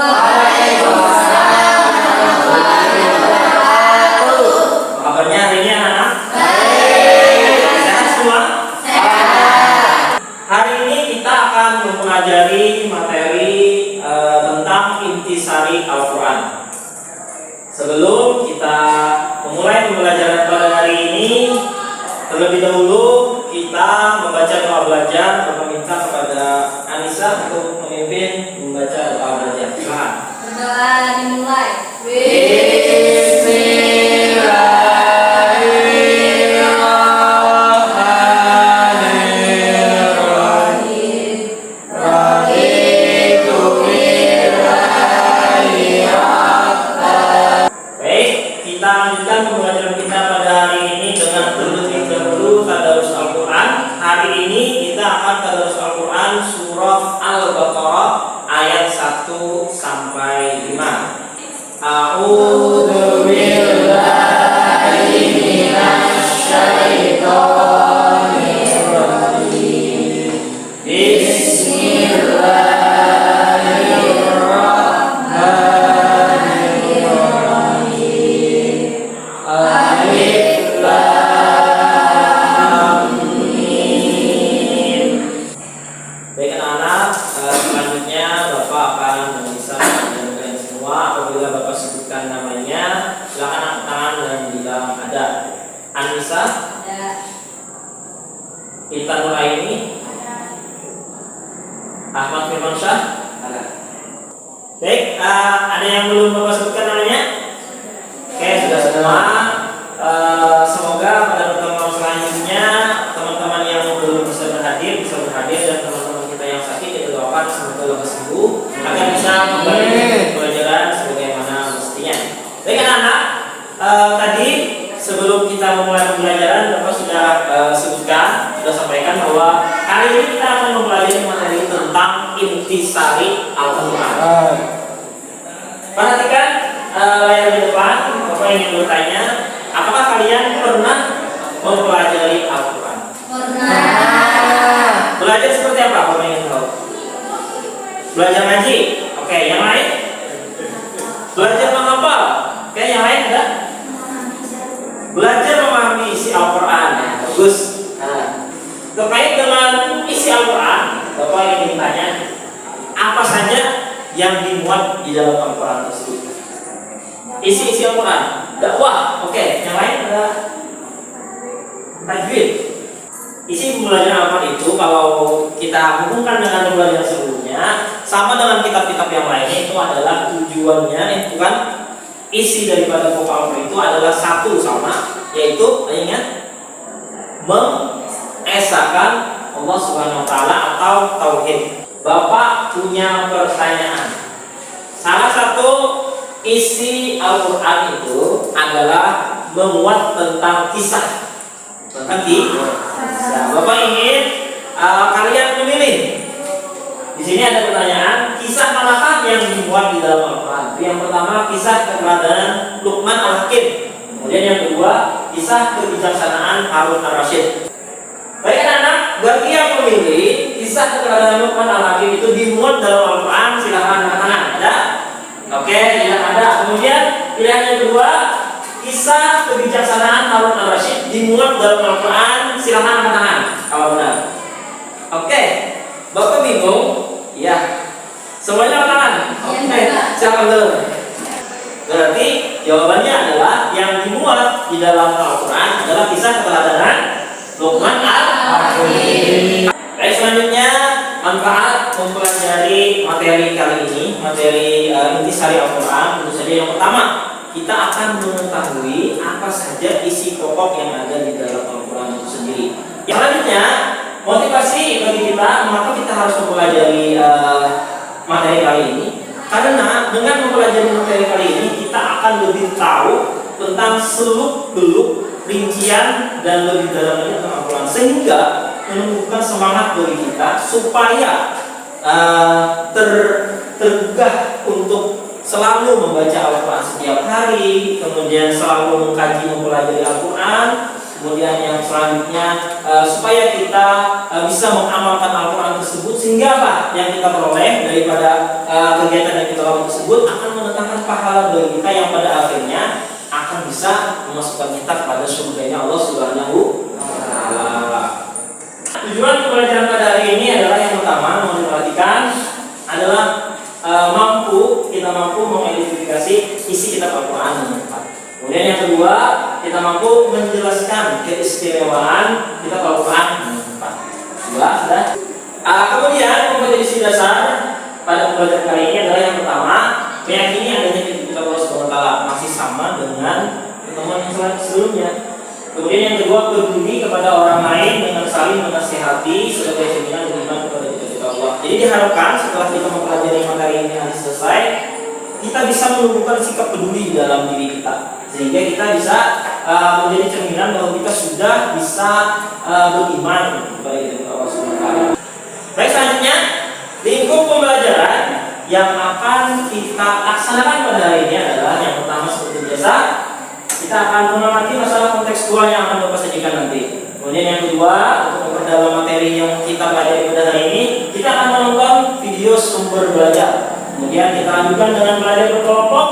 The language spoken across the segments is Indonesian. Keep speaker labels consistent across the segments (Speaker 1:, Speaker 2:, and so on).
Speaker 1: Waalaikumsalam warahmatullahi wabarakatuh.
Speaker 2: Kabarnya hari ini anak-anak?
Speaker 1: Baik.
Speaker 2: Sehat semua?
Speaker 1: Sehat.
Speaker 2: Hari ini kita akan mempelajari materi tentang intisari Al-Quran. Sebelum kita memulai pembelajaran pada hari ini, terlebih dahulu kita membaca doa belajar dan meminta kepada Anissa untuk memimpin membaca doa belajar. Silakan.
Speaker 1: Berdoa dimulai.
Speaker 2: Baik, kita lanjutkan pembelajaran kita pada hari ini dengan terlebih dahulu tadarus Al-Quran. Hari ini kita akan tadarus Al-Quran surah Al-Baqarah ayat 1 sampai 5. A'udzu billahi minasy syaithanir rajim. Bismillahirrahmanirrahim. Alif Lam Mim. Baik anak-anak, selanjutnya Bapak akan menuliskan kalian semua. Apabila Bapak sebutkan namanya, silakan angkat tangan dan bilang ada. Anissa,
Speaker 1: Ada.
Speaker 2: Intan Nuraini, Ahmad Firmansyah, ada. Baik, ada yang belum Bapak sebutkan namanya? Oke, sudah semua. Semoga pada pertemuan selanjutnya teman-teman yang belum bisa berhadir dan teman-teman kita yang sakit kita doakan semoga lekas sembuh agar bisa kembali pelajaran sebagaimana mestinya. Baik anak-anak, tadi sebelum kita memulai pembelajaran Bapak sudah sudah sampaikan bahwa hari ini kita akan mempelajari materi tentang intisari Al-Quran. Perhatikan layar di depan. Bapak ingin bertanya, apakah kalian pernah mempelajari Al-Quran?
Speaker 1: Pernah.
Speaker 2: Belajar seperti apa? Bapak ingin tahu. Belajar ngaji. Oke, yang lain? Belajar menghafal. Oke, yang lain ada? Belajar memahami isi Al-Quran. Bagus. Nah, terkait dengan isi Al-Quran, Bapak ingin tanya, apa saja yang dimuat di dalam Al-Quran tersebut? Isi Al-Quran. Dakwah. Oke, yang lain ada? Tajwid. Isi pembelajaran Al-Quran itu kalau kita hubungkan dengan pembelajaran sebelumnya, sama dengan kitab-kitab yang lainnya, itu adalah tujuannya, bukan isi daripada pokok Al-Quran itu adalah satu sama, yaitu ingat mengesahkan Allah Subhanahu Wa Taala atau tauhid. Bapak punya pertanyaan. Salah satu isi Al-Quran itu adalah memuat tentang kisah. Tentang kisah. Bapak ingin kalian memilih. Di sini ada pertanyaan, kisah manakah yang dimuat di dalam Al-Quran? Yang pertama, kisah keteladanan Luqman Al-Hakim. Kemudian yang kedua, kisah kebijaksanaan Harun Ar-Rasyid. Baik anak-anak, bagi yang memilih kisah keteladanan Luqman Al-Hakim itu dimuat dalam Al-Quran, silahkan angkat tangan. Ada? Oke, tidak ada. Kemudian pilihan yang kedua, kisah kebijaksanaan Harun Ar-Rasyid dimuat dalam Al-Quran, silahkan angkat tangan kalau benar. Oke, Bapak bingung? Ya, semuanya angkat tangan. Oke, silakan dulu. Berarti jawabannya adalah yang dimuat di dalam Al-Quran adalah kisah keteladanan Luqman Al-Hakim. Baik, selanjutnya manfaat mempelajari materi kali ini, materi intisari Al-Quran. Tentu saja yang pertama, kita akan mengetahui apa saja isi pokok yang ada di dalam Al-Quran itu sendiri. Yang selanjutnya, motivasi bagi kita, mengapa kita harus mempelajari materi kali ini? Karena dengan mempelajari materi kali ini, kita akan lebih tahu tentang seluk-beluk, rincian dan lebih dalam lagi tentang Al-Quran, sehingga menumbuhkan semangat bagi kita supaya tergugah untuk selalu membaca Al-Quran setiap hari, kemudian selalu mengkaji mempelajari Al-Quran, kemudian yang selanjutnya supaya kita bisa mengamalkan Al-Quran tersebut, sehingga apa yang kita peroleh daripada kegiatan yang kita lakukan tersebut akan mendatangkan pahala bagi kita yang pada akhirnya akan bisa memasukkan kita kepada surganya Allah Subhanahu wa Ta'ala. Tujuan pembelajaran pada hari ini adalah yang pertama, mau diperhatikan adalah kita mampu mengidentifikasi isi kitab Al-Quran dengan tepat. Kemudian yang kedua, kita mampu menjelaskan keistimewaan kitab Al-Quran dengan tepat. Sudah. Kemudian kompetensi dasar pada pembelajaran kali ini adalah yang pertama, meyakini adanya kitab Allah Subhanahu wa Ta'ala masih sama dengan pertemuan yang sebelumnya. Kemudian yang kedua, peduli kepada orang lain dengan saling menasihati sebagai cerminan beriman kepada kita Allah. Jadi diharapkan setelah kita mempelajari materi ini nanti selesai, kita bisa menumbuhkan sikap peduli di dalam diri kita, sehingga kita bisa menjadi cerminan bahwa kita sudah bisa beriman kepada Allah Subhanahu wa Ta'ala. Baik, selanjutnya lingkup pembelajaran yang akan kita laksanakan pada hari ini adalah yang pertama, seperti biasa, kita akan mengamati masalah kontekstual yang akan Bapak sajikan nanti. Kemudian yang kedua, untuk memperdalam materi yang kita pelajari pada hari ini, kita akan menonton video sumber belajar. Kemudian kita lanjutkan dengan belajar berkelompok.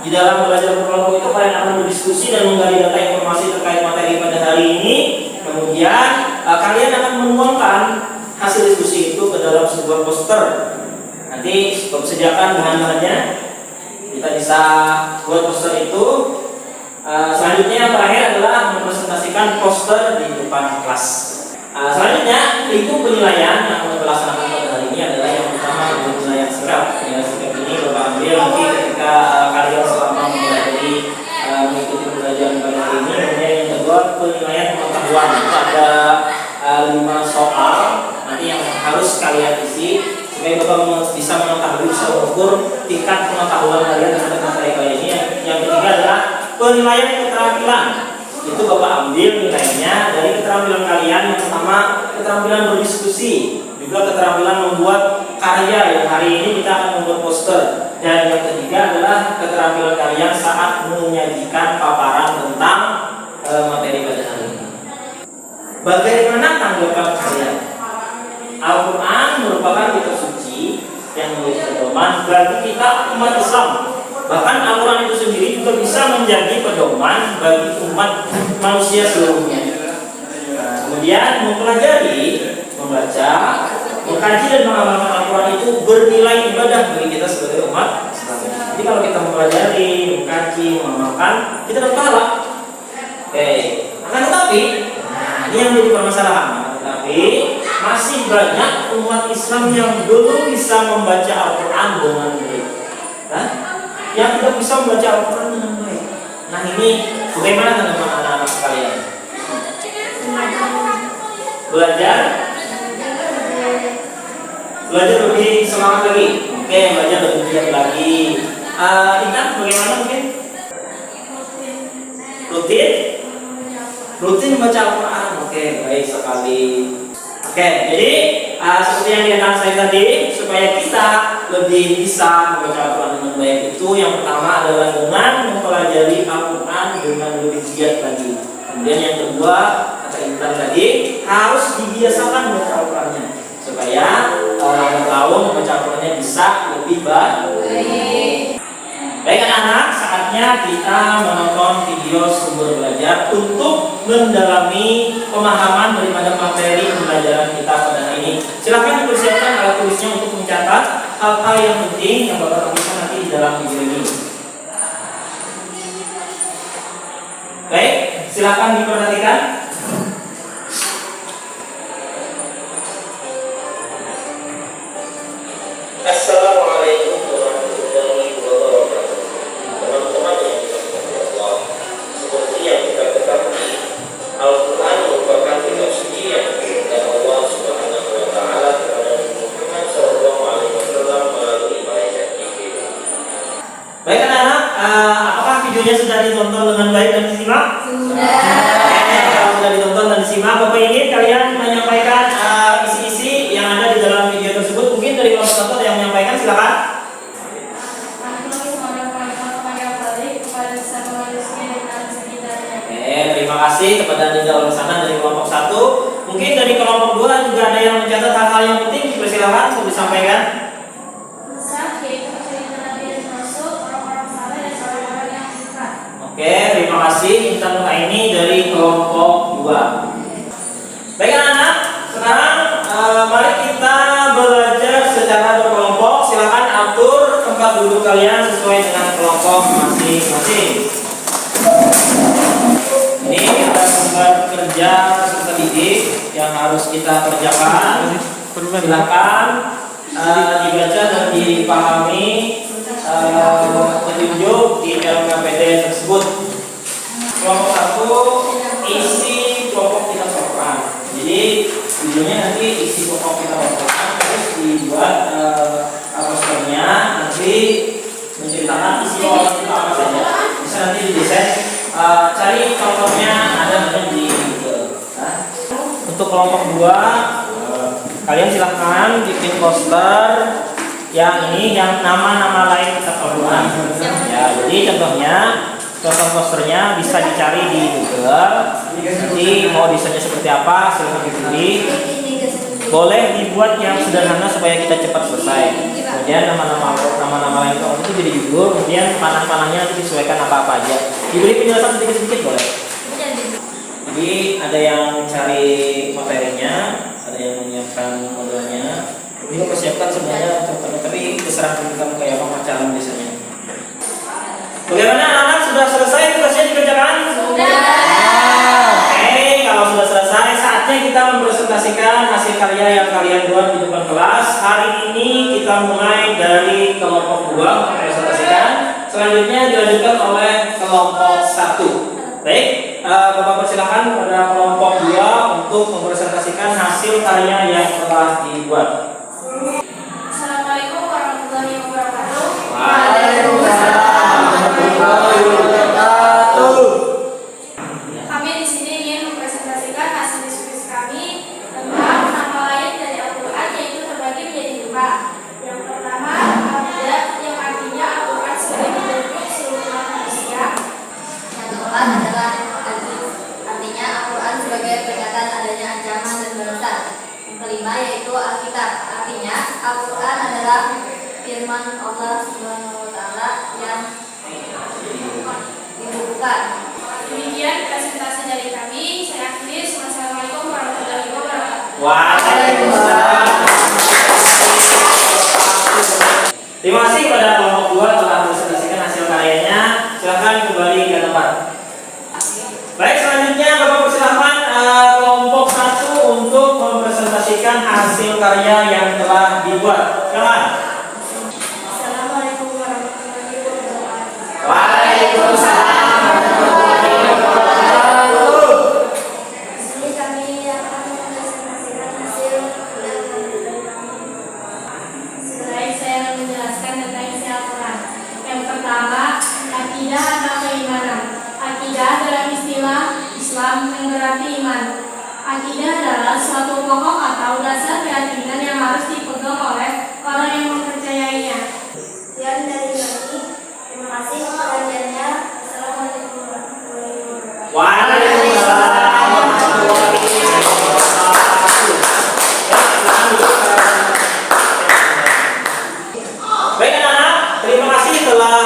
Speaker 2: Di dalam belajar berkelompok itu kalian akan berdiskusi dan menggali data informasi terkait materi pada hari ini. Kemudian kalian akan menuangkan hasil diskusi itu ke dalam sebuah poster. Nanti Bapak sediakan bahan-bahannya. Kita bisa buat poster itu. Selanjutnya yang terakhir adalah mempresentasikan poster di depan kelas. Selanjutnya lingkup penilaian yang akan dilaksanakan pada hari ini adalah yang pertama, penilaian sikap. Penilaian sikap ini Bapak ambil nanti ketika kalian selama mengikuti pembelajaran pada hari ini. Kemudian yang kedua, penilaian pengetahuan. Itu ada 5 soal nanti yang harus kalian isi supaya Bapak bisa mengetahui, bisa mengukur tingkat pengetahuan kalian terhadap materi kali ini. Yang ketiga adalah penilaian keterampilan. Itu Bapak ambil nilainya dari keterampilan kalian. Yang pertama, keterampilan berdiskusi, juga keterampilan membuat karya yang hari ini kita akan membuat poster. Dan yang ketiga adalah keterampilan kalian saat menyajikan paparan tentang materi pada hari ini. Bagaimana tanggapan kalian? Al-Quran merupakan kitab suci yang menjadi pedoman bagi kita umat Islam. Bahkan Al-Quran itu sendiri juga bisa menjadi pedoman bagi umat manusia seluruhnya. Kemudian mempelajari, membaca, mengkaji dan mengamalkan Al-Quran itu bernilai ibadah bagi kita sebagai umat Islam. Jadi kalau kita mempelajari, mengkaji, mengamalkan, kita dapat pahala. Akan tetapi, ini yang menjadi permasalahan. Tapi masih banyak umat Islam yang belum bisa membaca Al-Quran dengan baik. Yang tidak bisa membaca Al-Quran dengan baik. Nah, ini bagaimana tanggapan anak-anak sekalian? Belajar lebih semangat lagi. Oke, belajar lebih giat lagi. Intan, bagaimana mungkin? Rutin membaca Al-Quran. Oke, baik sekali. Oke, jadi seperti yang dikatakan saya tadi, supaya kita lebih bisa membaca Al-Quran dengan baik itu, yang pertama adalah dengan mempelajari Al-Quran dengan lebih giat lagi. Kemudian yang kedua, kata Intan tadi, harus dibiasakan membaca Al-Qurannya supaya tahun membaca Al-Qurannya bisa lebih baik. Baik anak-anak, saatnya kita menonton video sumber belajar untuk mendalami pemahaman daripada materi pembelajaran kita pada hari ini. Silakan dipersiapkan alat tulisnya untuk mencatat hal-hal yang penting yang Bapak temukan nanti di dalam video ini. Baik, silakan diperhatikan. Assalamualaikum warahmatullahi wabarakatuh. Teman-teman yang dirahmati Allah, seperti yang kita ketahui, Al-Quran merupakan kitab suci yang diturunkan Allah Subhanahu wa Ta'ala kepada Muhammad Sallallahu Alaihi Wasallam melalui malaikat Jibril. Baik anak-anak, apakah videonya sudah ditonton dengan baik dan disimak? Kalau sudah ditonton dan disimak, Bapak ingin kalian menyampaikan isi-isi yang ada di dalam video tersebut. Mungkin dari Bapak Toto yang menyampaikan, silakan. Terima kasih. kasih kepada Dinda Ulasana dari kelompok 1. Mungkin dari kelompok 2 juga ada yang mencatat hal-hal yang penting, dipersilakan untuk disampaikan. Oke, terima kasih Intan Nuraini dari kelompok 2. Baik anak-anak, sekarang mari kita belajar secara berkelompok. Silakan atur tempat duduk kalian sesuai dengan kelompok masing-masing. Ini ada gambar kerja peserta didik yang harus kita kerjakan. Silakan dibaca dan dipahami petunjuk di LKPD tersebut. Kelompok 1, isi kelompok kita program. Jadi judulnya nanti isi kelompok kita program, terus dibuat posternya, nanti menceritakan isi kelompok kita apa saja. Bisa nanti didesain. Cari contohnya ada di Google. Nah, untuk kelompok 2, kalian silahkan bikin poster yang ini yang nama-nama lain kita perlukan. Ya, jadi contoh posternya bisa dicari di Google. Nanti mau desainnya seperti apa silahkan dipilih. Boleh dibuat yang sederhana supaya kita cepat selesai. Kemudian nama-nama lain itu jadi judul. Kemudian panah-panahnya nanti disesuaikan apa-apa aja. Diberi penjelasan sedikit-sedikit boleh. Jadi ada yang cari materinya, ada yang menyiapkan modelnya. Ini mempersiapkan sebenarnya tapi besaran kamu kayak apa cara desainnya. Bagaimana anak-anak sudah selesai tugasnya dikerjakan?
Speaker 1: Sudah.
Speaker 2: Oke, kalau sudah selesai saatnya kita mempresentasikan hasil karya yang kalian buat di depan kelas. Hari ini kita mulai dari kelompok 2 mempresentasikan. Selanjutnya dilanjutkan oleh kelompok 1. Baik, Bapak persilakan kepada kelompok 2 untuk mempresentasikan hasil karya yang telah dibuat.
Speaker 1: Assalamualaikum warahmatullahi wabarakatuh.
Speaker 2: Waalaikumsalam warahmatullahi wabarakatuh.
Speaker 1: Kami di sini ingin mempresentasikan hasil diskusi kami tentang nama lain dari Al-Quran, yaitu terbagi menjadi 2. Yang pertama, Al-Quran, yang artinya Al-Quran sebagai petunjuk seluruh manusia. Yang keempat adalah Aziz, artinya Al-Quran sebagai peringatan adanya ancaman dan balasan. Yang kelima yaitu Alkitab, artinya Al-Quran adalah firman Allah Subhanahu wa Ta'ala yang dibukukan. Demikian presentasi dari kami. Saya akhiri. Wassalamualaikum warahmatullahi wabarakatuh.
Speaker 2: Waalaikumsalam. Terima kasih kepada kelompok 2 telah mempresentasikan hasil karyanya. Silakan kembali ke tempat. Baik, selanjutnya Bapak persilahkan kelompok 1 untuk mempresentasikan hasil karya yang telah dibuat. Silakan.
Speaker 1: Assalamualaikum warahmatullahi wabarakatuh.
Speaker 2: Waalaikumsalam warahmatullahi wabarakatuh.
Speaker 1: Di sini kami akan mempresentasikan hasil yang dari kami. Selain saya menjelaskan tentang isi Al-Quran. Yang pertama, akidah atau keimanan. Akidah dalam istilah Islam yang berarti iman. Akidah adalah suatu pokok atau dasar keyakinan yang harus dipegang oleh orang yang mempercayainya. Sekian dari kami. Terima kasih perhatiannya. Assalamualaikum warahmatullahi wabarakatuh.
Speaker 2: Waalaikumsalam warahmatullahi wabarakatuh. Baik anak-anak, terima kasih telah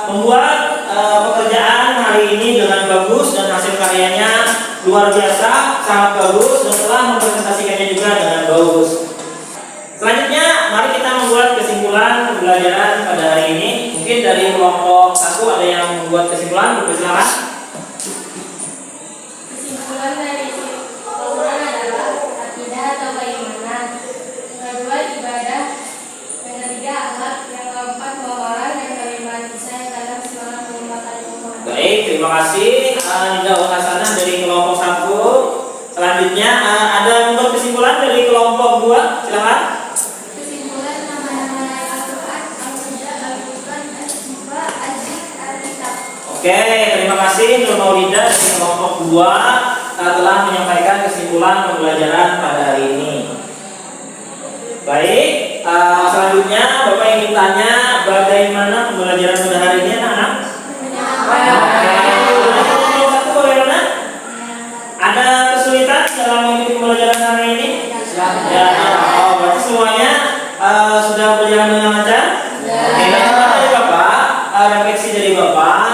Speaker 2: membuat pekerjaan hari ini dengan bagus dan hasil karyanya luar biasa, sangat bagus dan telah mempresentasikannya juga dengan bagus. Selanjutnya, mari kita membuat kesimpulan pembelajaran pada hari ini. Mungkin dari kelompok 1 ada yang membuat kesimpulan, bersilakan.
Speaker 1: Kesimpulan dari Al-Quran adalah akidah atau keimanan. Yang kedua ibadah. Yang ketiga akhlak. Yang keempat pengeluaran. Yang kelima bisa yang keenam semangat mengembangkan umat.
Speaker 2: Baik, terima kasih Dinda Ulasana dari kelompok 1. Selanjutnya ada yang membuat kesimpulan dari kelompok 2, silakan.
Speaker 1: Kesimpulan nama-nama Al-Quran, Al-Huda, Al-Furqan, Al-Shifa, Al-Jid, Al-Kitab.
Speaker 2: Oke, terima kasih Nur Maulida dari kelompok 2 telah menyampaikan kesimpulan pembelajaran pada hari ini. Baik, selanjutnya Bapak ingin tanya bagaimana pembelajaran pada hari ini anak-anak? Oke, kelompok 1 bagaimana? berjalan dengan lancar? Oke, catatan dari Bapak, refleksi dari Bapak,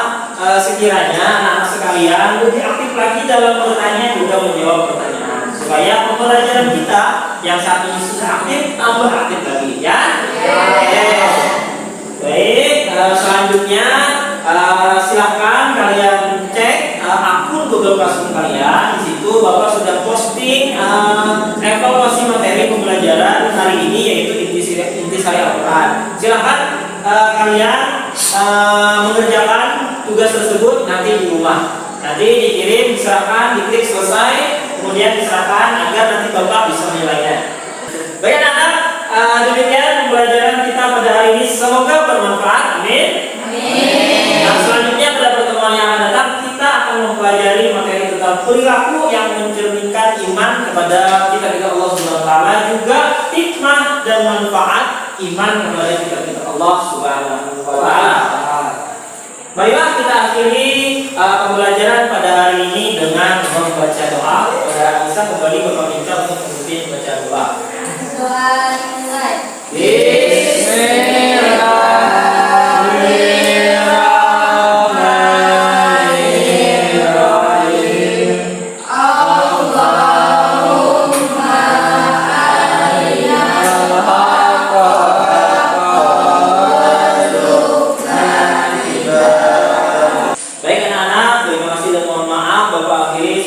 Speaker 2: sekiranya anak-anak sekalian lebih aktif lagi dalam bertanya juga menjawab pertanyaan, supaya pembelajaran kita yang saat ini sudah aktif tambah aktif lagi, ya? Oke. Baik, selanjutnya silahkan kalian cek akun Google Classroom kalian. Di situ Bapak sudah posting evaluasi materi pembelajaran hari ini, yaitu intisari Al-Quran. Silahkan kalian mengerjakan tugas tersebut nanti di rumah. Nanti dikirim, diserahkan, diklik selesai, kemudian diserahkan agar nanti Bapak bisa menilainya. Baik anak-anak, demikian pembelajaran kita pada hari ini, semoga bermanfaat. Amin. Nah, selanjutnya pada pertemuan yang akan datang kita akan mempelajari materi tentang perilaku yang mencerminkan iman kepada kita Allah Subhanahu wa taala, juga hikmah dan manfaat iman kepada kita Allah Subhanahu wa taala. Baiklah, kita akhiri pembelajaran pada hari ini dengan membaca doa. Pada bisa kembali Bapak minta untuk memimpin baca doa.
Speaker 1: Doa dimulai.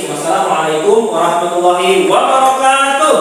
Speaker 2: Wassalamualaikum warahmatullahi wabarakatuh.